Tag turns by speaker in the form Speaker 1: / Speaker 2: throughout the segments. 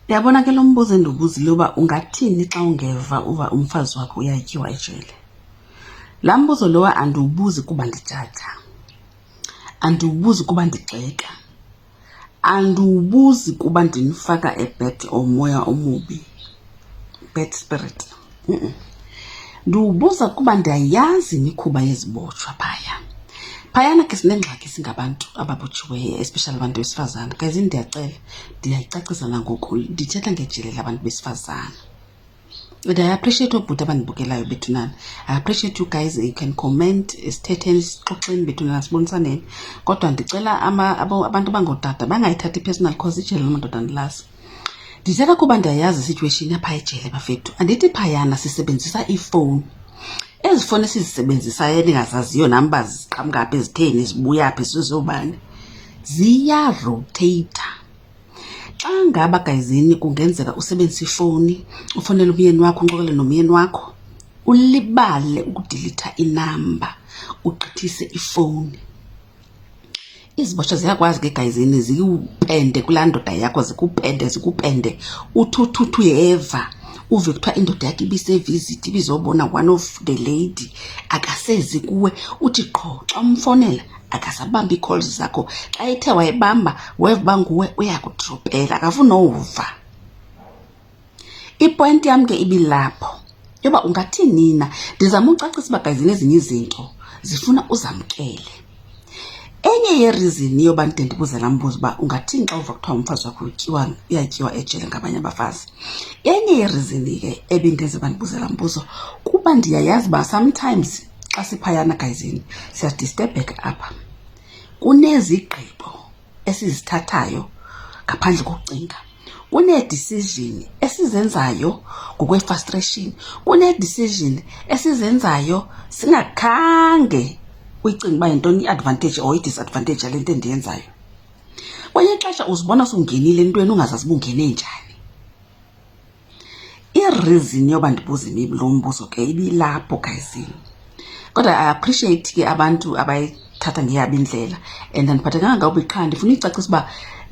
Speaker 1: Yabona ke lo mbuzo endibuzile uba ungathini xa ungeva uba umfazi wakho uyatyiwa ejele. Laa mbuzo lowa andiwubuzi kuba ndijaja, andiwubuzi kuba ndigxeka, andiwubuzi kuba ndinifaka ebed or moya omubi, bad spirit. Ndiwubuza kuba ndiyayazi imikhuba yezibotshwa phaya. Phayana ke sinengxaki singabantu ababotshiweyo, especially abantu besifazane. Guys, ndiyacela, ndiyayicacisa nangoku, ndithetha ngejele labantu besifazane. And I appreciate obhuti abandibukelayo bethunana. I appreciate you guys, you can comment, sithetheni, sixoxeni bethunana, sibonisaneni. Kodwa ndicela abantu bangootata bangayithathi personal cause ijele lomadoda ndilazi. Ndithetha kuba ndiyayazi situation yapha ejele bafethu. Andithi phayana sisebenzisa ifowuni. Ezi fowuni esizisebenzisayo endingazaziyo nam uba ziqhamuka phi, zitheni, zibuya phi, zizobani, ziyarotheyitha. Xa ngaba gayizini kungenzeka usebenzisa ifowuni, ufonele umyeni wakho, unxokele nomyeni wakho, ulibale ukudilitha inamba, ugqithise ifowuni. Izibotshwa ziyakwazi ke gayizini zikupende kulaa ndoda yakho, zikupende uthuthu uyeva, uve kuthiwa indoda yakho ibisevisit, ibizobona one of the lady, akasezi kuwe, uthi qho xa umfonela akasabamba ii-calls zakho. Xa ethe wayebamba weva uba nguwe uyakudropela, akafuni nova. Ipointi yam ke ibilapho yoba ungathini nina. Ndizama ucacisa uba gayizini ezinye izinto zifuna uzamkele. Enye yerizini yoba ndide ndibuze laa mbuzo uba ungathini xa uva kuthiwa umfazi wakho uyatyiwa ejele ngabanye abafazi. Enye yerizini ke ebindenze uba ndibuze laa mbuzo kuba ndiyayazi uba sometimes xa siphayana gayizini siyadisturbeka apha. Kunezigqibo esizithathayo ngaphandle kokucinga, kunee-decision esizenzayo ngokwe-frustration, kunee-decision esizenzayo singakhange uyicinga uba yintoni i-advantage or i-disadvantage yale nto endiyenzayo. Kwenye ixesha uzibona sungenile entweni ungazazi uba ungene njani. Irizini yoba ndibuze lo mbuzo ke ibilapho gayizini. Kodwa I appreciate ke abantu abayithatha ngeyabo indlela, and andiphathekanga ngawubi qha, ndifuna uyicacisa uba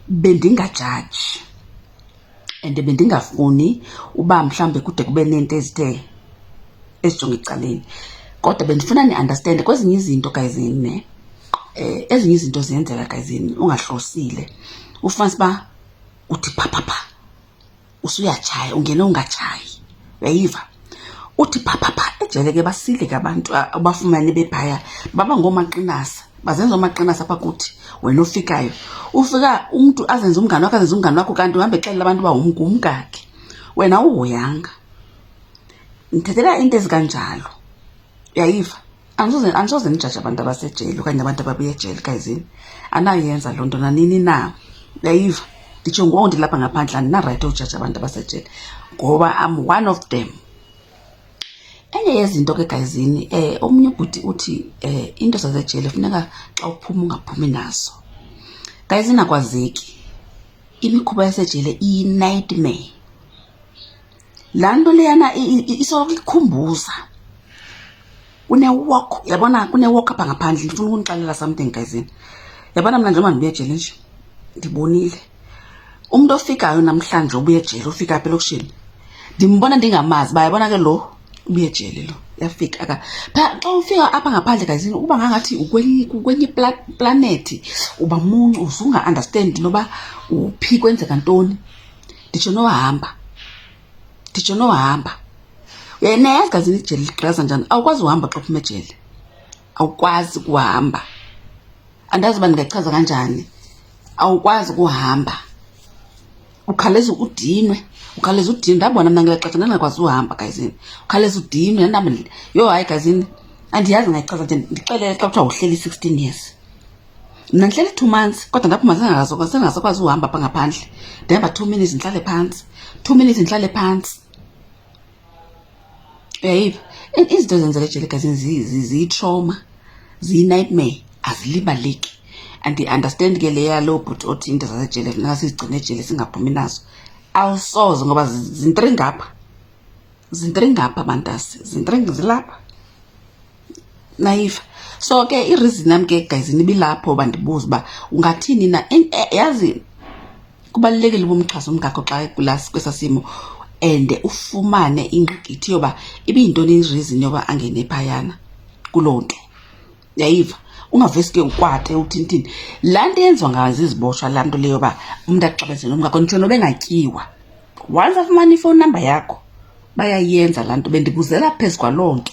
Speaker 1: bendingajaji and bendingafuni uba mhlawumbe kude kube neento ezithe ezijonga ecaleni. Kodwa bendifuna ni-understand kwezinye izinto gayizini ezinye izinto ziyenzeka gayizini ungahlosile. Ufumanise uba uthi phaphapha usuyatshaya, ungene ungatshayi, uyayiva. Uthi phaphapha ejele ke basile ke abantu abafumane bephaya, baba ngoomaqinasa, bazenza oomaqinasa apha kuthi. Wena ofikayo ufika umntu azenze umngane wakho, kanti uhambe exelela abantu uba ngumkakhe, wena uhoyanga. Ndithethela into ezikanjalo, uyayiva. Andisoze ndijaje abantu abasejele okanye abantu ababuya ejele gayizini, anayenza loo nto nanini na, uyayiva. Nditsho ngoku ndilapha ngaphandle andinarayithi ujaja abantu abasejele ngoba I'm one of them. Enye yezinto ke gayizini, omunye ubhuti uthi into zasejele funeka xa uphuma ungaphumi nazo. Gayizini akwazeki, imikhuba yasejele iyi-nightmare. Laa nto leyana isoloko ikhumbuza. Kune-walk, yabona kune-walk apha ngaphandle. Ndifuna ukunixelela something gayizini. Yabona mna njengoba ndibuya ejele nje ndibonile umntu ofikayo namhlanje ubuya ejele, ufika apha elokishini, ndimbona ndingamazi uba yabona ke lo ubuya ejele, lo yafika phaa. Xa ufika apha ngaphandle gayizini uba ngangathi ukwenye planethi, uba muncu, uzunga-understand noba uphi, kwenzeka ntoni. Nditsho nohamba uyayazi gayizini ijele ligraza njani. Awukwazi uhamba xa uphuma ejele, awukwazi kuhamba. Andazi uba ndingachaza kanjani. Awukwazi kuhamba, ukhawuleza udinwe, ndabona mna ngela xesha ndingakwazi uhamba gayizini, ukhawuleza udinwe nandaba. Yho hayi gayizini, andiyazi ngayichaza nje. Ndixelele xa kuthiwa uhleli 16 years, mna ndihleli 2 months kodwa ndaphuma sengasakwazi uhamba apha ngaphandle. Ndihamba 2 minutes ndihlale phantsi, 2 minutes ndihlale phantsi, uyayiva. Izinto ezenzeka ejele gayizini ziyi-trauma, ziyi-nightmare, azilibaleki. Andi-understand ke leya lo bhuti othi into zasejele funeka sizigcine ejele singaphumi nazo. Awusoze ngoba zintringapha bantasi, zilapha, nayiva. So ke irizini yam ke gayizini ibilapho uba ndibuze uba ungathini na. Yazi kubalulekile uba umxhasa umngakho xa kwesasimo and ufumane ingqigithi yoba ibiyintoni ireason yoba angene phayana kuloo nto. Yayiva ungaveske ukwate uthintini laa nto yenziwa ngaziziboshwa laa nto leyo yoba umntu axabezele umngakho nditsho noba engatyiwa. Once afumana ifowuni number yakho bayayenza laa nto. Bendibuzela phezu kwaloo nto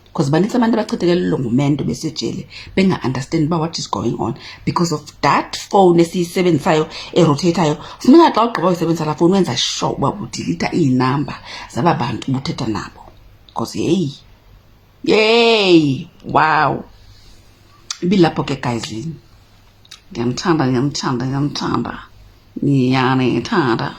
Speaker 1: because banintsi abantu abachithekelelwe ngumendo besejele benga-understand uba what is going on because of that phone esiyisebenzisayo erotatayo. Funeka xa ugqiba uyisebenzisa laa fowuni wenza sure uba udilitha iinamba zaba bantu ubuthetha nabo because yeyi wow. Ibilapho ke guys, ndiyamthanda. Niyanithanda.